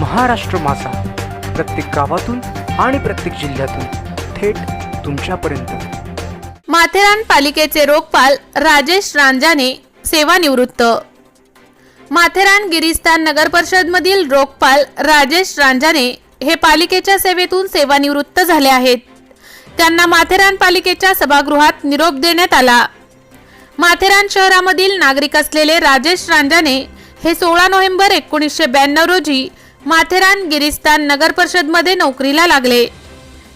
महाराष्ट्र माझा, प्रत्येक गावातून आणि प्रत्येक जिल्ह्यातून थेट तुमच्यापर्यंत। माथेरान पालिकेचे रोखपाल राजेश रांजाने सेवानिवृत्त। माथेरान गिरीस्थान नगर परिषद मधील रोखपाल राजेश रांजाने हे पालिकेच्या सेवेतून सेवानिवृत्त झाले आहेत। त्यांना माथेरान पालिकेच्या सभागृहात निरोप देण्यात आला। माथेरान शहरामधील नागरिक असलेले राजेश रांजाने हे 16 नोव्हेंबर 1992 रोजी माथेरान गिरीस्थान नगर परिषद मध्ये नोकरीला लागले।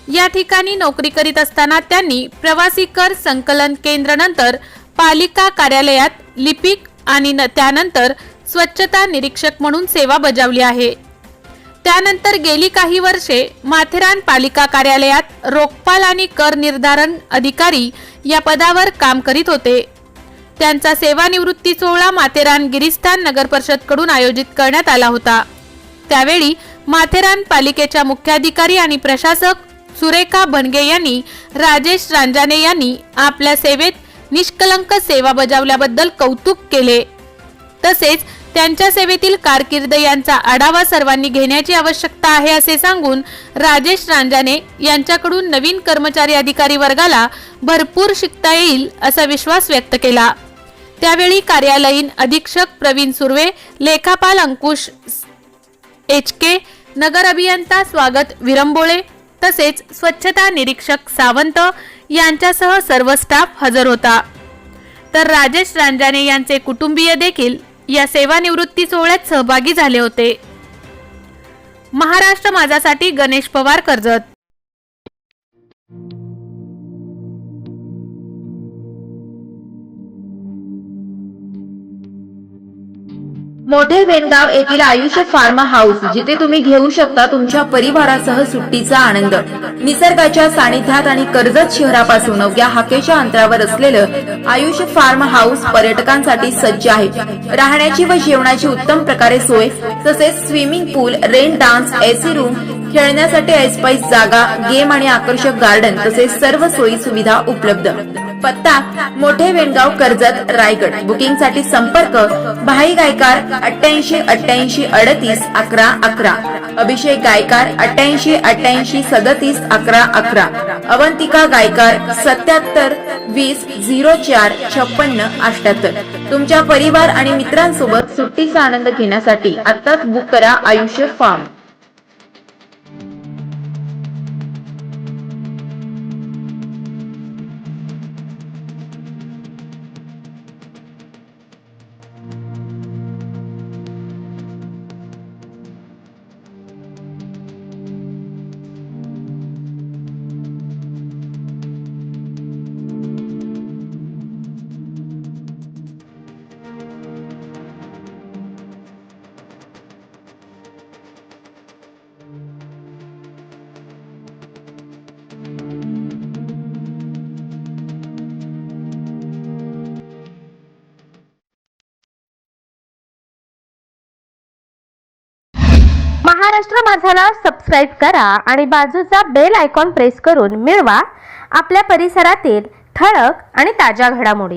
या ठिकाणी नोकरी करीत असताना त्यांनी प्रवासी कर संकलन केंद्र नंतर पालिका कार्यालयात लिपिक आणि त्यानंतर स्वच्छता निरीक्षक म्हणून सेवा बजावली आहे। त्यानंतर गेली काही वर्षे माथेरान पालिका कार्यालयात रोखपाल आणि कर निर्धारण अधिकारी या पदावर काम करीत होते। त्यांचा सेवानिवृत्ती सोहळा माथेरान गिरीस्थान नगर परिषद कडून आयोजित करण्यात आला होता। त्यावेळी माथेरान पालिकेच्या मुख्याधिकारी आणि प्रशासक सुरेखा बनगे यांनी राजेश रांजाने यांनी आपल्या सेवेत निष्कलंक सेवा बजावल्याबद्दल कौतुक केले। तसेच त्यांच्या सेवेतील कारकीर्द यांचा आढावा सर्वांनी घेण्याची आवश्यकता आहे असे सांगून राजेश रांजाने यांच्याकडून नवीन कर्मचारी अधिकारी वर्गाला भरपूर शिकता येईल असा विश्वास व्यक्त केला। त्यावेळी कार्यालयीन अधीक्षक प्रवीण सुर्वे, लेखापाल अंकुश एचके, नगर अभियंता स्वागत विरंबोळे तसेच स्वच्छता निरीक्षक सावंत यांच्यासह सर्व स्टाफ हजर होता। तर राजेश रांजाने यांचे कुटुंबीय देखील या सेवानिवृत्ती सोहळ्यात सहभागी झाले होते। महाराष्ट्र माझासाठी गणेश पवार, कर्जत। मोठे वेणगाव येथील आयुष फार्म हाऊस, जिथे तुम्ही घेऊ शकता तुमच्या परिवारासह सुट्टीचा आनंद। निसर्गाच्या सानिध्यात आणि कर्जत शहरापासून अवघ्या हाकेच्या अंतरावर असलेलं आयुष फार्म हाऊस पर्यटकांसाठी सज्ज आहे। राहण्याची व जेवणाची उत्तम प्रकारे सोय, तसेच स्विमिंग पूल, रेन डान्स, एसी रूम, खेळण्यासाठी ऐसपैस जागा, गेम आणि आकर्षक गार्डन तसेच सर्व सोयी सुविधा उपलब्ध। पत्ता मोठे वेणगाव, कर्जत, रायगड। बुकिंग साठी संपर्क भाई गायकार 88 88 38 11 11, अभिषेक गायकार 88 88 37 11 11, अवंतिका गायकार 77 20 04 56 78। तुमच्या परिवार आणि मित्रांसोबत सुट्टीचा आनंद घेण्यासाठी आत्ताच बुक करा आयुष्य फार्म। महाराष्ट्र माझाला सबस्क्राइब करा आणि बाजूचा बेल आयकॉन प्रेस करून मिळवा आपल्या परिसरातील ठळक आणि ताज्या घडामोडी।